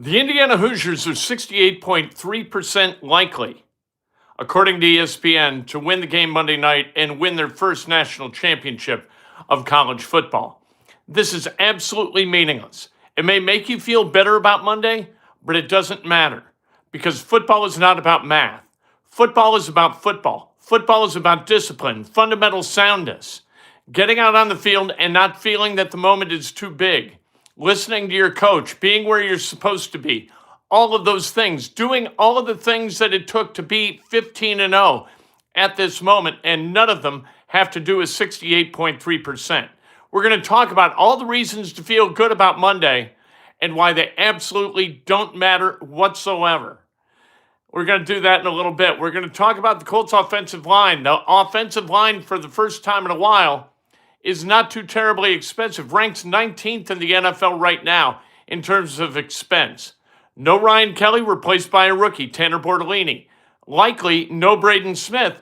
The Indiana Hoosiers are 68.3% likely, according to ESPN, to win the game Monday night and win their first national championship of college football. This is absolutely meaningless. It may make you feel better about Monday, but it doesn't matter because football is not about math. Football is about football. Football is about discipline, fundamental soundness, getting out on the field and not feeling that the moment is too big, listening to your coach, being where you're supposed to be, all of those things, doing all of the things that it took to be 15-0 at this moment, and none of them have to do with 68.3%. We're going to talk about all the reasons to feel good about Monday and why they absolutely don't matter whatsoever. We're going to do that in a little bit. We're going to talk about the Colts offensive line. The offensive line, for the first time in a while, is not too terribly expensive. Ranks 19th in the NFL right now in terms of expense. No Ryan Kelly, replaced by a rookie, Tanner Bortolini. Likely no Braden Smith,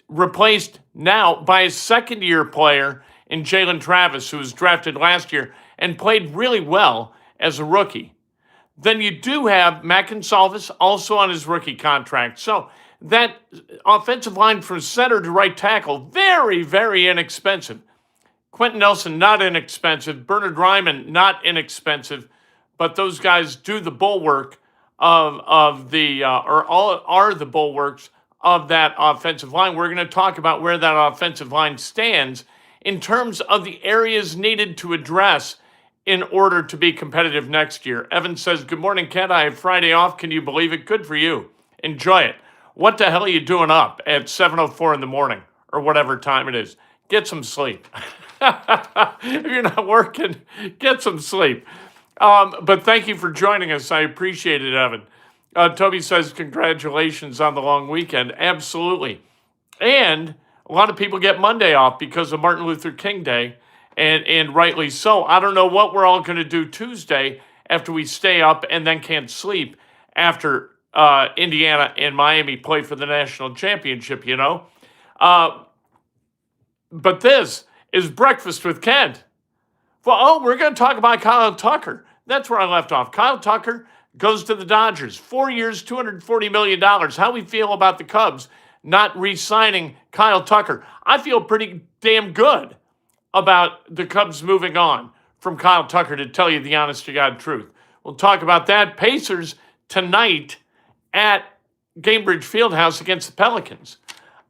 replaced now by a second-year player in Jalen Travis, who was drafted last year and played really well as a rookie. Then you do have Matt Gonsalves also on his rookie contract. So that offensive line from center to right tackle, very, very inexpensive. Quentin Nelson, not inexpensive. Bernard Ryman, not inexpensive. But those guys do the bulwark are the bulwarks of that offensive line. We're going to talk about where that offensive line stands in terms of the areas needed to address in order to be competitive next year. Evan says, good morning, Ken. I have Friday off. Can you believe it? Good for you. Enjoy it. What the hell are you doing up at 7:04 in the morning or whatever time it is? Get some sleep. If you're not working, get some sleep. But thank you for joining us. I appreciate it, Evan. Toby says, congratulations on the long weekend. Absolutely. And a lot of people get Monday off because of Martin Luther King Day, and rightly so. I don't know what we're all going to do Tuesday after we stay up and then can't sleep after Indiana and Miami play for the national championship, you know. But this is Breakfast with Kent. Well, we're going to talk about Kyle Tucker. That's where I left off. Kyle Tucker goes to the Dodgers. 4 years, $240 million. How we feel about the Cubs not re-signing Kyle Tucker. I feel pretty damn good about the Cubs moving on from Kyle Tucker, to tell you the honest-to-God truth. We'll talk about that. Pacers tonight at Gainbridge Fieldhouse against the Pelicans.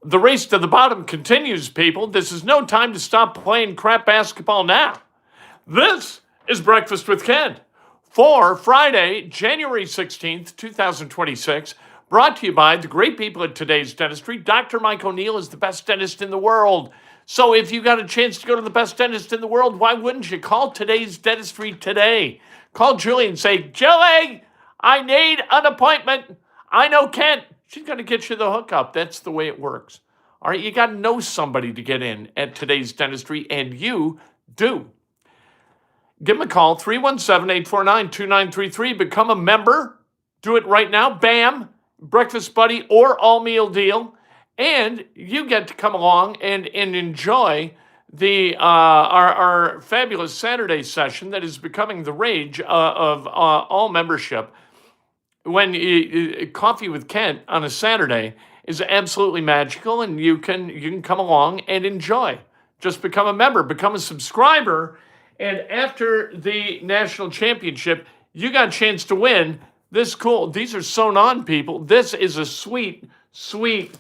The race to the bottom continues, people. This is no time to stop playing crap basketball now. This is Breakfast with Ken for Friday, January 16th, 2026, brought to you by the great people at Today's Dentistry. Dr. Mike O'Neill is the best dentist in the world. So if you got a chance to go to the best dentist in the world, why wouldn't you call Today's Dentistry today? Call Julie and say, Julie, I need an appointment. I know Kent. She's going to get you the hookup. That's the way it works. All right, you got to know somebody to get in at Today's Dentistry, and you do. Give them a call, 317-849-2933. Become a member. Do it right now. Bam, breakfast buddy or all-meal deal. And you get to come along and enjoy the our fabulous Saturday session that is becoming the rage of all membership. When Coffee with Kent on a Saturday is absolutely magical, and you can come along and enjoy. Just become a member, become a subscriber, and after the national championship, you got a chance to win this cool. These are sewn on, people. This is a sweet, sweet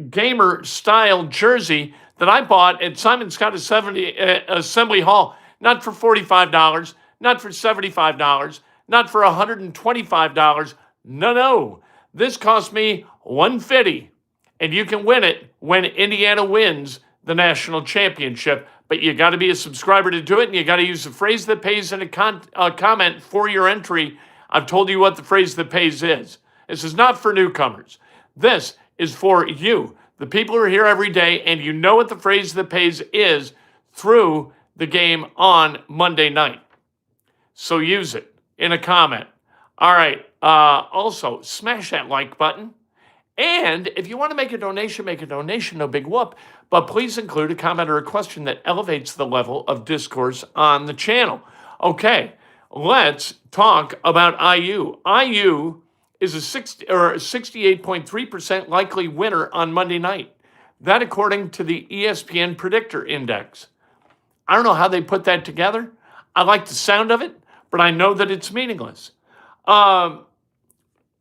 gamer-style jersey that I bought at Simon Scott Assembly Hall, not for $45, not for $75, not for $125. No. This cost me $150, and you can win it when Indiana wins the national championship. But you got to be a subscriber to do it, and you got to use the phrase that pays in a comment for your entry. I've told you what the phrase that pays is. This is not for newcomers. This is for you, the people who are here every day, and you know what the phrase that pays is through the game on Monday night. So use it in a comment. All right. Also, smash that like button. And if you want to make a donation, no big whoop. But please include a comment or a question that elevates the level of discourse on the channel. Okay, Let's talk about IU. IU is a 68.3% likely winner on Monday night. That according to the ESPN Predictor Index. I don't know how they put that together. I like the sound of it, but I know that it's meaningless. How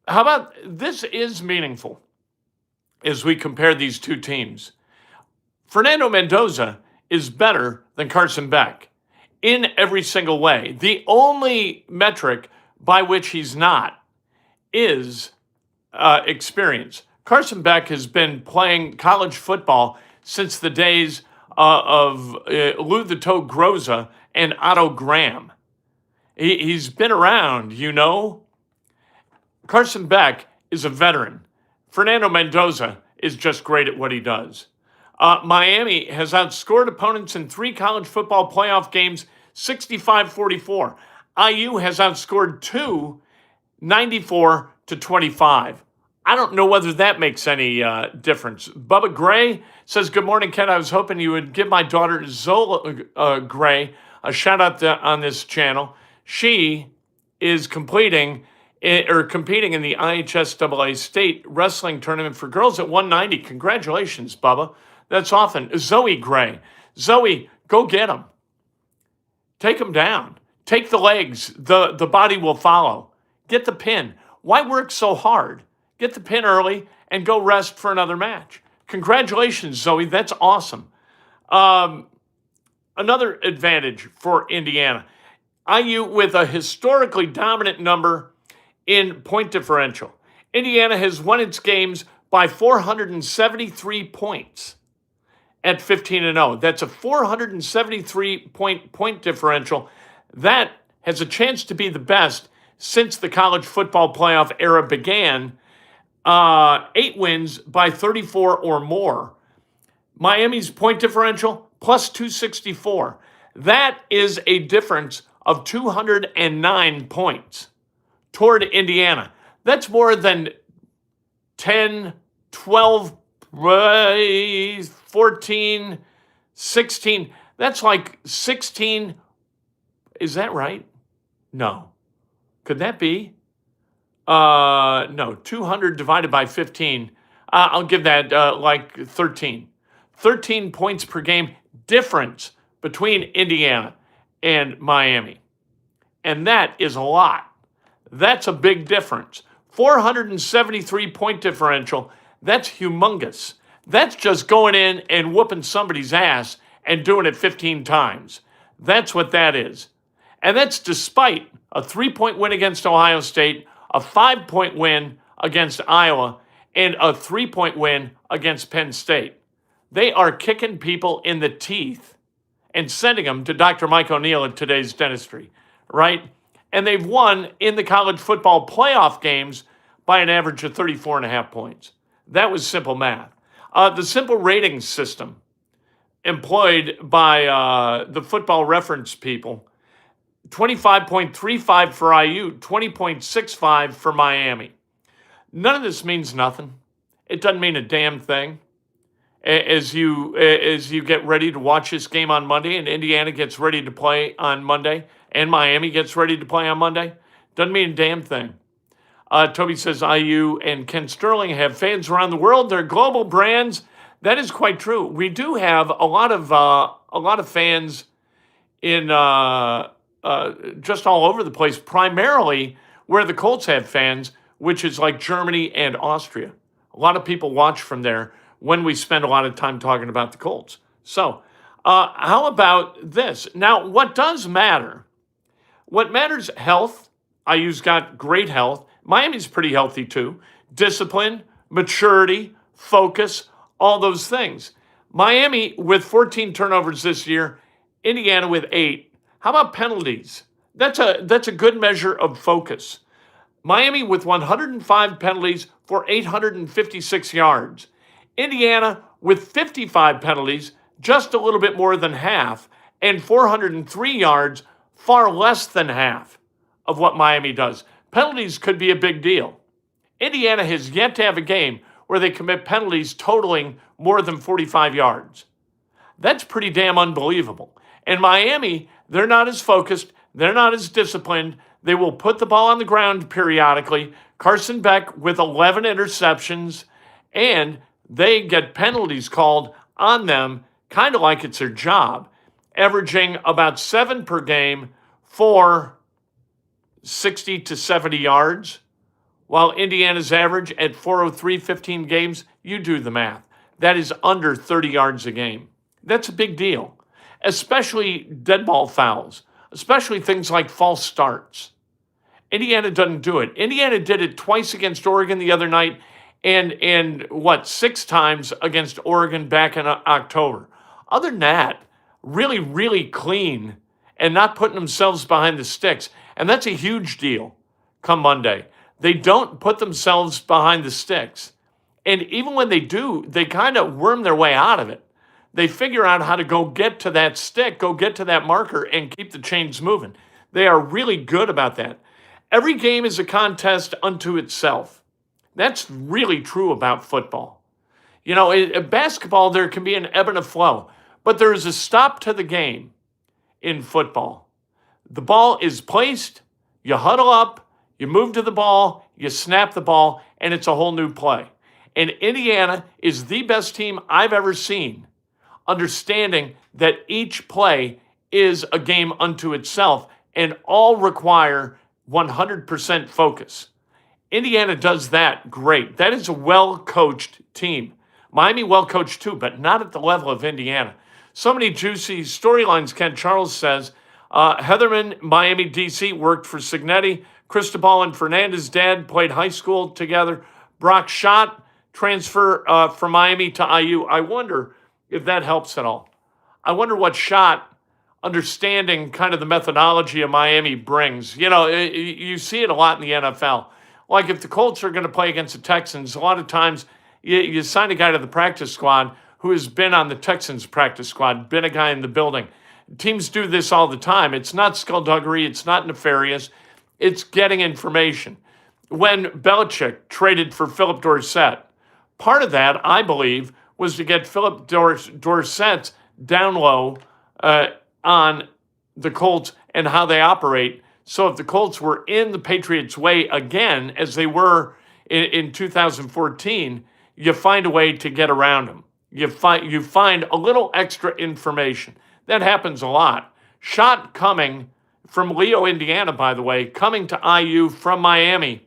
about this is meaningful as we compare these two teams. Fernando Mendoza is better than Carson Beck in every single way. The only metric by which he's not is experience. Carson Beck has been playing college football since the days of Lou the Toe Groza and Otto Graham. He's been around, you know. Carson Beck is a veteran. Fernando Mendoza is just great at what he does. Miami has outscored opponents in 3 college football playoff games 65-44. IU has outscored 2 94-25. I don't know whether that makes any difference. Bubba Gray says, good morning, Ken. I was hoping you would give my daughter Zola Gray a shout out on this channel. She is competing in the IHSAA state wrestling tournament for girls at 190. Congratulations, Bubba. That's often. Zoe Gray. Zoe, go get him. Take him down. Take the legs. The body will follow. Get the pin. Why work so hard? Get the pin early and go rest for another match. Congratulations, Zoe. That's awesome. Another advantage for Indiana. IU with a historically dominant number in point differential. Indiana has won its games by 473 points at 15-0. That's a 473 point differential. That has a chance to be the best since the college football playoff era began. 8 wins by 34 or more. Miami's point differential plus 264. That is a difference of 209 points toward Indiana. That's more than 10, 12, 14, 16. That's like 16. Is that right? No. Could that be? No. 200 divided by 15. I'll give that like 13. 13 points per game difference between Indiana and Miami. And that is a lot. That's a big difference. 473 point differential. That's humongous. That's just going in and whooping somebody's ass and doing it 15 times. That's what that is. And that's despite a 3-point win against Ohio State, a 5-point win against Iowa, and a 3-point win against Penn State. They are kicking people in the teeth and sending them to Dr. Mike O'Neill at Today's Dentistry, right? And they've won in the college football playoff games by an average of 34.5 points. That was simple math. The simple rating system employed by the football reference people, 25.35 for IU, 20.65 for Miami. None of this means nothing. It doesn't mean a damn thing. As you get ready to watch this game on Monday, and Indiana gets ready to play on Monday, and Miami gets ready to play on Monday, doesn't mean a damn thing. Toby says IU and Ken Sterling have fans around the world. They're global brands. That is quite true. We do have a lot of fans in just all over the place, primarily where the Colts have fans, which is like Germany and Austria. A lot of people watch from there when we spend a lot of time talking about the Colts. So how about this? Now, what does matter? What matters, health. IU's got great health. Miami's pretty healthy too. Discipline, maturity, focus, all those things. Miami with 14 turnovers this year, Indiana with 8. How about penalties? That's a good measure of focus. Miami with 105 penalties for 856 yards. Indiana with 55 penalties, just a little bit more than half, and 403 yards, far less than half of what Miami does. Penalties could be a big deal. Indiana has yet to have a game where they commit penalties totaling more than 45 yards. That's pretty damn unbelievable. And Miami, they're not as focused. They're not as disciplined. They will put the ball on the ground periodically. Carson Beck with 11 interceptions, and they get penalties called on them, kind of like it's their job, averaging about 7 per game for 60 to 70 yards, while Indiana's average at 403, 15 games. You do the math. That is under 30 yards a game. That's a big deal, especially dead ball fouls, especially things like false starts. Indiana doesn't do it. Indiana did it twice against Oregon the other night and 6 times against Oregon back in October. Other than that, really, really clean and not putting themselves behind the sticks. And that's a huge deal come Monday. They don't put themselves behind the sticks. And even when they do, they kind of worm their way out of it. They figure out how to go get to that stick, go get to that marker, and keep the chains moving. They are really good about that. Every game is a contest unto itself. That's really true about football. You know, in basketball, there can be an ebb and a flow, but there is a stop to the game in football. The ball is placed, you huddle up, you move to the ball, you snap the ball, and it's a whole new play. And Indiana is the best team I've ever seen, understanding that each play is a game unto itself and all require 100% focus. Indiana does that great. That is a well-coached team. Miami well-coached too, but not at the level of Indiana. So many juicy storylines, Ken Charles says. Heatherman, Miami, D.C., worked for Cignetti. Cristobal and Fernandez's dad played high school together. Brock Schott, transfer from Miami to IU. I wonder if that helps at all. I wonder what Schott, understanding kind of the methodology of Miami, brings. You know, you see it a lot in the NFL. Like if the Colts are going to play against the Texans, a lot of times you sign a guy to the practice squad who has been on the Texans practice squad, been a guy in the building. Teams do this all the time. It's not skullduggery. It's not nefarious. It's getting information. When Belichick traded for Philip Dorsett, part of that, I believe, was to get Philip Dorsett's down low on the Colts and how they operate. So if the Colts were in the Patriots' way again, as they were in 2014, you find a way to get around them. You find a little extra information. That happens a lot. Schott coming from Leo, Indiana, by the way, coming to IU from Miami.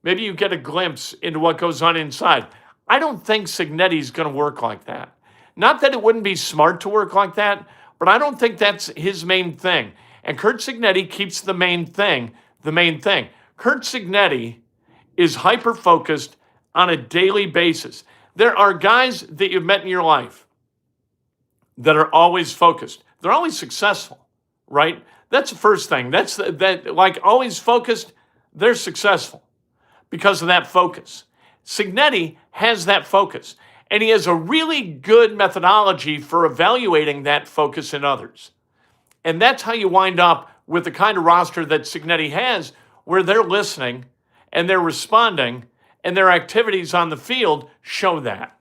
Maybe you get a glimpse into what goes on inside. I don't think Cignetti's going to work like that. Not that it wouldn't be smart to work like that, but I don't think that's his main thing. And Curt Cignetti keeps the main thing the main thing. Curt Cignetti is hyper-focused on a daily basis. There are guys that you've met in your life that are always focused. They're always successful, right? That's the first thing. Like always focused, they're successful because of that focus. Cignetti has that focus, and he has a really good methodology for evaluating that focus in others. And that's how you wind up with the kind of roster that Cignetti has, where they're listening and they're responding, and their activities on the field show that.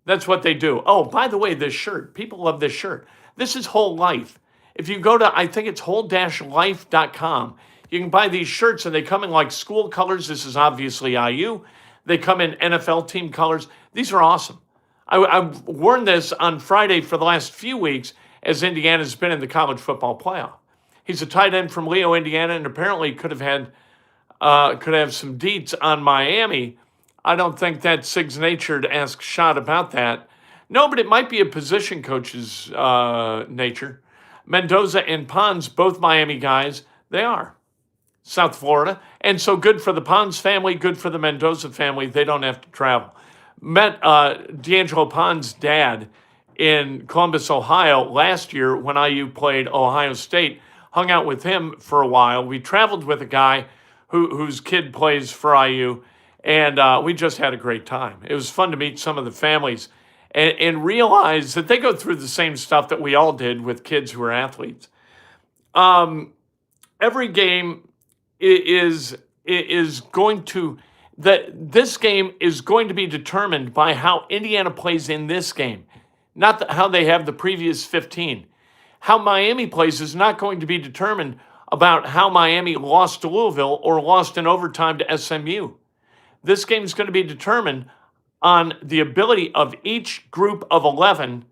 That's what they do. Oh, by the way, this shirt. People love this shirt. This is Whole Life. If you go to, I think it's whole-life.com, you can buy these shirts, and they come in like school colors. This is obviously IU. They come in NFL team colors. These are awesome. I've worn this on Friday for the last few weeks as Indiana's been in the college football playoff. He's a tight end from Leo, Indiana, and apparently could have some deets on Miami. I don't think that's Sig's nature to ask Schott about that. No, but it might be a position coach's nature. Mendoza and Pons, both Miami guys, they are. South Florida. And so good for the Pons family, good for the Mendoza family. They don't have to travel. Met D'Angelo Pons' dad in Columbus, Ohio last year when IU played Ohio State. Hung out with him for a while. We traveled with a guy whose kid plays for IU, and we just had a great time. It was fun to meet some of the families and realize that they go through the same stuff that we all did with kids who are athletes. Every game is going to, this game is going to be determined by how Indiana plays in this game, not how they have the previous 15. How Miami plays is not going to be determined about how Miami lost to Louisville or lost in overtime to SMU. This game is going to be determined on the ability of each group of 11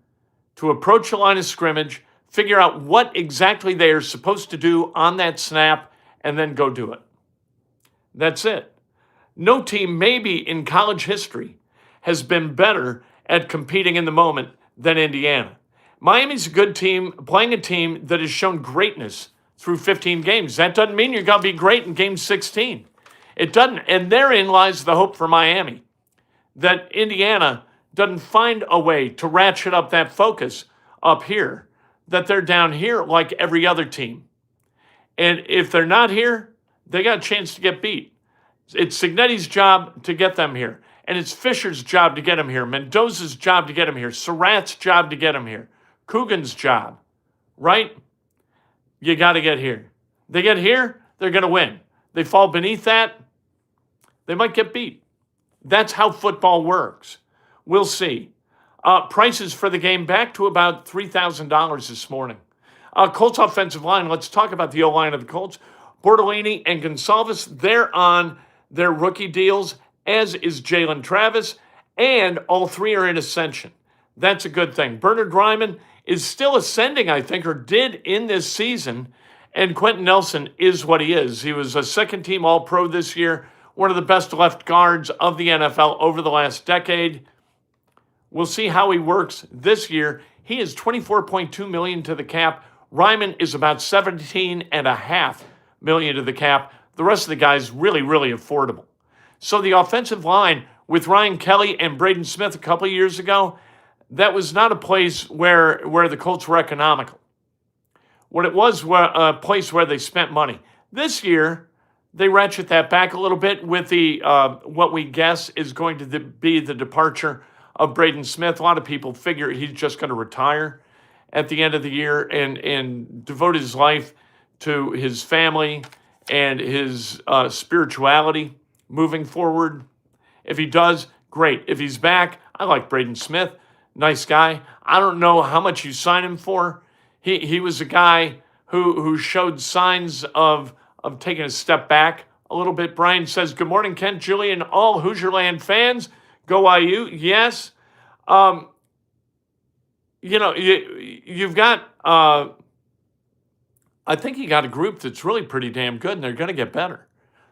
to approach the line of scrimmage, figure out what exactly they are supposed to do on that snap, and then go do it. That's it. No team, maybe in college history, has been better at competing in the moment than Indiana. Miami's a good team, playing a team that has shown greatness through 15 games. That doesn't mean you're going to be great in game 16. It doesn't. And therein lies the hope for Miami, that Indiana doesn't find a way to ratchet up that focus up here, that they're down here like every other team. And if they're not here, they got a chance to get beat. It's Cignetti's job to get them here. And it's Fisher's job to get him here. Mendoza's job to get him here. Surratt's job to get him here. Coogan's job, right? You got to get here. They get here, they're going to win. They fall beneath that, they might get beat. That's how football works. We'll see. Prices for the game back to about $3,000 this morning. Colts offensive line, let's talk about the O-line of the Colts. Bortolini and Gonsalves, they're on their rookie deals, as is Jalen Travis, and all three are in ascension. That's a good thing. Bernard Ryman is still ascending, I think, or did in this season, and Quentin Nelson is what he is. He was a second-team All-Pro this year, one of the best left guards of the NFL over the last decade. We'll see how he works this year. He is $24.2 million to the cap. Ryman is about $17.5 million to the cap. The rest of the guys really, really affordable. So the offensive line with Ryan Kelly and Braden Smith a couple of years ago, that was not a place where the Colts were economical. What it was a place where they spent money. This year, they ratchet that back a little bit with the what we guess is going to be the departure of Braden Smith. A lot of people figure he's just going to retire at the end of the year and devote his life to his family and his spirituality moving forward. If he does, great. If he's back, I like Braden Smith. Nice guy. I don't know how much you sign him for. He was a guy who showed signs of taking a step back a little bit. Brian says, good morning, Kent, Julian, all Hoosierland fans. Go IU. Yes. You've got, I think you got a group that's really pretty damn good, and they're going to get better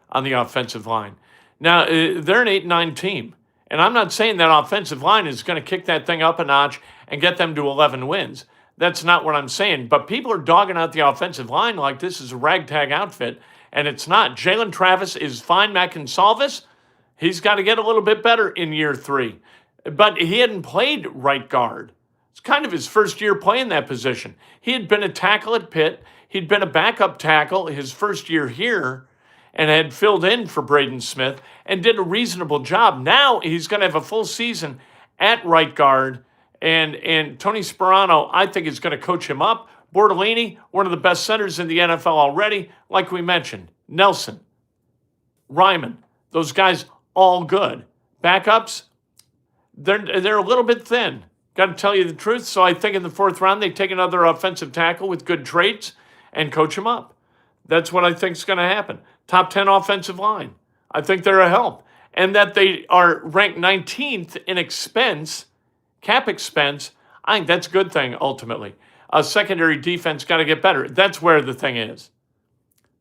on the offensive line. Now, they're an 8-9 team, and I'm not saying that offensive line is going to kick that thing up a notch and get them to 11 wins. That's not what I'm saying. But people are dogging out the offensive line like this is a ragtag outfit, and it's not. Jalen Travis is fine. Matt Gonsalves, he's got to get a little bit better in year 3. But he hadn't played right guard. It's kind of his first year playing that position. He had been a tackle at Pitt. He'd been a backup tackle his first year here and had filled in for Braden Smith and did a reasonable job. Now he's going to have a full season at right guard, and Tony Sperano, I think, is going to coach him up. Bortolini, one of the best centers in the NFL already, like we mentioned. Nelson, Ryman, those guys all good. Backups, they're a little bit thin. Got to tell you the truth. So I think in the 4th round, they take another offensive tackle with good traits and coach him up. That's what I think is going to happen. Top 10 offensive line. I think they're a help. And that they are ranked 19th in expense, cap expense, I think that's a good thing ultimately. A secondary defense got to get better. That's where the thing is.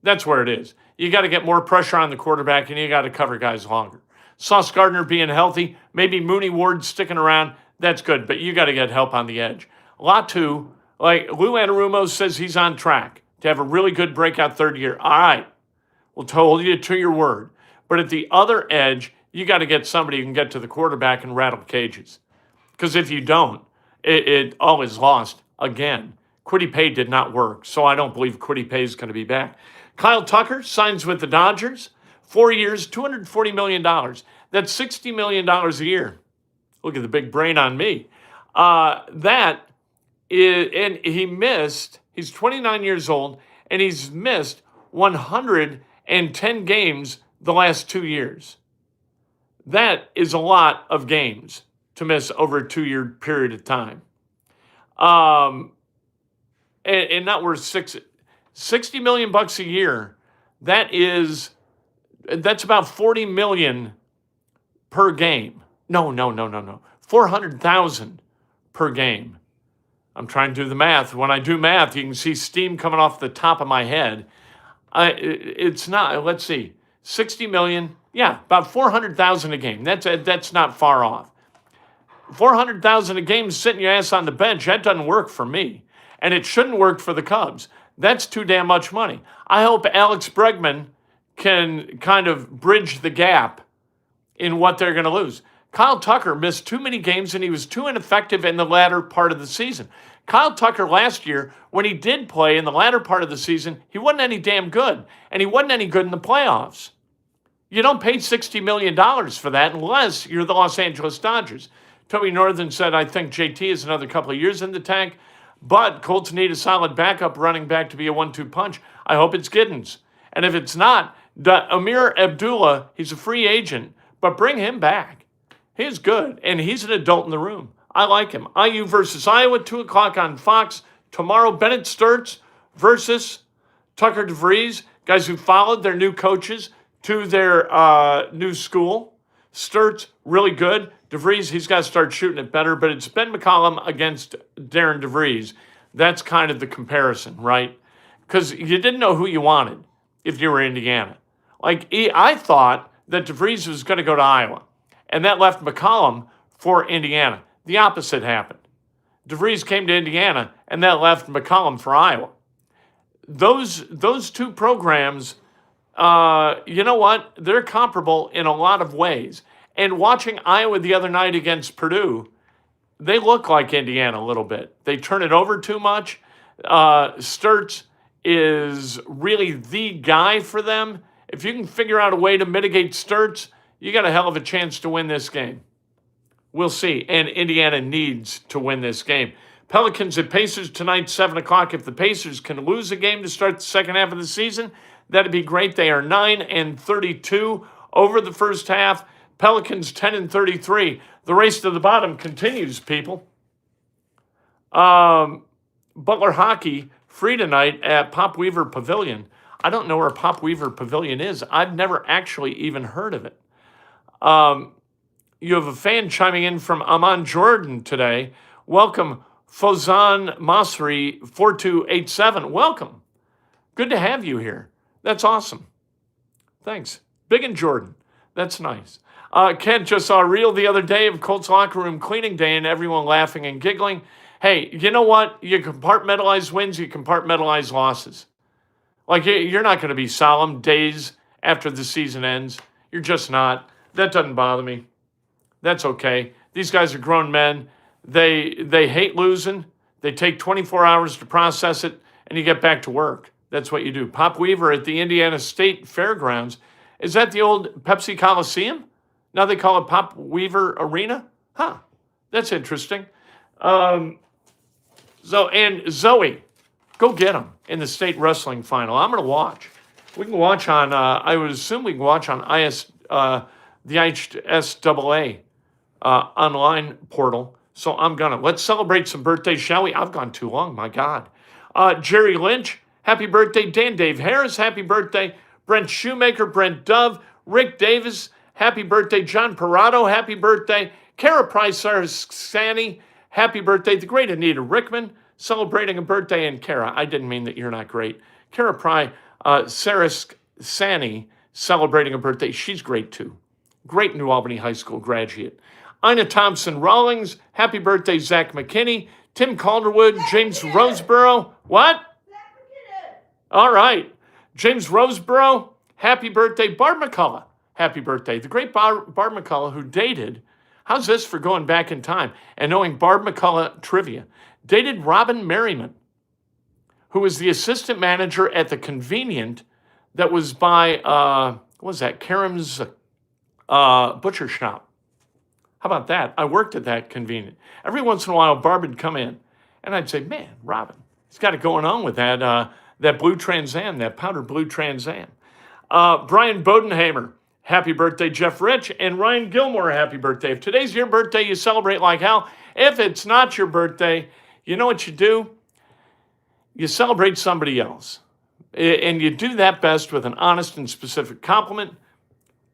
That's where it is. You got to get more pressure on the quarterback, and you got to cover guys longer. Sauce Gardner being healthy, maybe Mooney Ward sticking around, that's good, but you got to get help on the edge. Latu, like Lou Anarumo says he's on track to have a really good breakout 3rd year. All right, we'll hold you to your word. But at the other edge, you got to get somebody who can get to the quarterback and rattle cages. Because if you don't, it all is lost again. Kwity Paye did not work, so I don't believe Kwity Paye is going to be back. Kyle Tucker signs with the Dodgers. 4 years, $240 million. That's $60 million a year. Look at the big brain on me. And he missed, he's 29 years old, and he's missed 110 games the last 2 years. That is a lot of games to miss over a 2-year period of time. and not worth 60 million bucks a year. That's about 40 million per game. No. 400,000 per game. I'm trying to do the math. When I do math, you can see steam coming off the top of my head. It's not, let's see, 60 million. Yeah, about 400,000 a game. That's not far off. 400,000 a game sitting your ass on the bench, that doesn't work for me. And it shouldn't work for the Cubs. That's too damn much money. I hope Alex Bregman can kind of bridge the gap in what they're going to lose. Kyle Tucker missed too many games and he was too ineffective in the latter part of the season. Kyle Tucker last year, when he did play in the latter part of the season, he wasn't any damn good. And he wasn't any good in the playoffs. You don't pay $60 million for that unless you're the Los Angeles Dodgers. Toby Northern said, I think JT is another couple of years in the tank, but Colts need a solid backup running back to be a 1-2 punch. I hope it's Giddens. And if it's not, Amir Abdullah, he's a free agent, but bring him back. He's good, and he's an adult in the room. I like him. IU versus Iowa, 2 o'clock on Fox. Tomorrow, Bennett Sturts versus Tucker DeVries, guys who followed their new coaches to their new school. Sturts, really good. DeVries, he's got to start shooting it better, but it's Ben McCollum against Darren DeVries. That's kind of the comparison, right? Because you didn't know who you wanted if you were Indiana. I thought that DeVries was going to go to Iowa, and that left McCollum for Indiana. The opposite happened. DeVries came to Indiana, and that left McCollum for Iowa. Those two programs, you know what? They're comparable in a lot of ways. And watching Iowa the other night against Purdue, they look like Indiana a little bit. They turn it over too much. Sturts is really the guy for them. If you can figure out a way to mitigate Sturts, you got a hell of a chance to win this game. We'll see. And Indiana needs to win this game. Pelicans at Pacers tonight, 7 o'clock. If the Pacers can lose a game to start the second half of the season, that'd be great. They are 9-32 over the first half. Pelicans 10-33. The race to the bottom continues, people. Butler Hockey free tonight at Pop Weaver Pavilion. I don't know where Pop Weaver Pavilion is. I've never actually even heard of it. You have a fan chiming in from Amman, Jordan today. Welcome, Fozan Masri 4287. Welcome. Good to have you here. That's awesome. Thanks. Big in Jordan. That's nice. Kent just saw a reel the other day of Colts locker room cleaning day and everyone laughing and giggling. Hey, you know what? You compartmentalize wins, you compartmentalize losses. You're not going to be solemn days after the season ends. You're just not. That doesn't bother me. That's okay. These guys are grown men. They hate losing. They take 24 hours to process it, and you get back to work. That's what you do. Pop Weaver at the Indiana State Fairgrounds. Is that the old Pepsi Coliseum? Now they call it Pop Weaver Arena? Huh. That's interesting. And Zoe, go get them in the state wrestling final. I'm going to watch. We can watch on, I would assume we can watch on the ISAA online portal. So I'm going to. Let's celebrate some birthdays, shall we? I've gone too long, my God. Jerry Lynch, happy birthday. Dan Dave Harris, happy birthday. Brent Shoemaker, Brent Dove, Rick Davis, happy birthday. John Parado, happy birthday. Kara Price Sarsani, happy birthday. The great Anita Rickman, celebrating a birthday. And Kara, I didn't mean that you're not great. Kara Price Sarsani, celebrating a birthday. She's great too. Great New Albany High School graduate. Ina Thompson Rawlings, happy birthday. Zach McKinney, Tim Calderwood, James Roseborough. What? All right. James Roseborough, happy birthday. Barb McCullough, happy birthday. The great Barb McCullough, who dated, how's this for going back in time and knowing Barb McCullough trivia, dated Robin Merriman, who was the assistant manager at the Convenient that was by, what was that, Karam's butcher shop. How about that? I worked at that Convenient. Every once in a while, Barb would come in, and I'd say, man, Robin, he's got it going on with that blue Trans Am, that powder blue Trans Am. Brian Bodenhamer, happy birthday. Jeff Rich and Ryan Gilmore, happy birthday. If today's your birthday, you celebrate like hell. If it's not your birthday, you know what you do? you celebrate somebody else. And you do that best with an honest and specific compliment.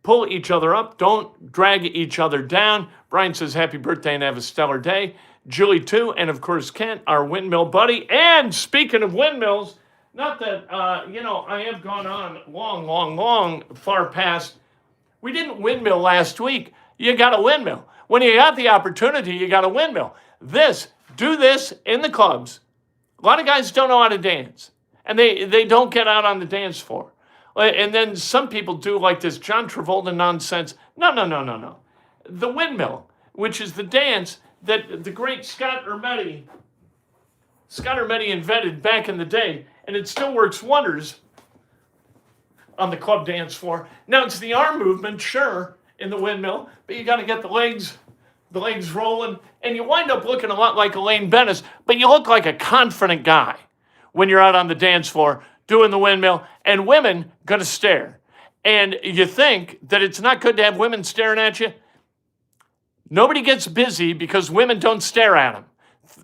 Pull each other up. Don't drag each other down. Brian says, happy birthday and have a stellar day. Julie, too. And, of course, Kent, our windmill buddy. And speaking of windmills, not that, I have gone on long, far past. We didn't windmill last week. You got a windmill. When you got the opportunity, you got a windmill. Do this in the clubs. A lot of guys don't know how to dance. And they don't get out on the dance floor. And then some people do like this John Travolta nonsense. No. The windmill, which is the dance that the great Scott Ermetti invented back in the day, and it still works wonders on the club dance floor. Now it's the arm movement, sure, in the windmill, but you got to get the legs rolling, and you wind up looking a lot like Elaine Bennis, but you look like a confident guy when you're out on the dance floor doing the windmill, and women gonna stare. And you think that it's not good to have women staring at you? Nobody gets busy because women don't stare at them.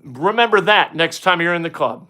Remember that next time you're in the club.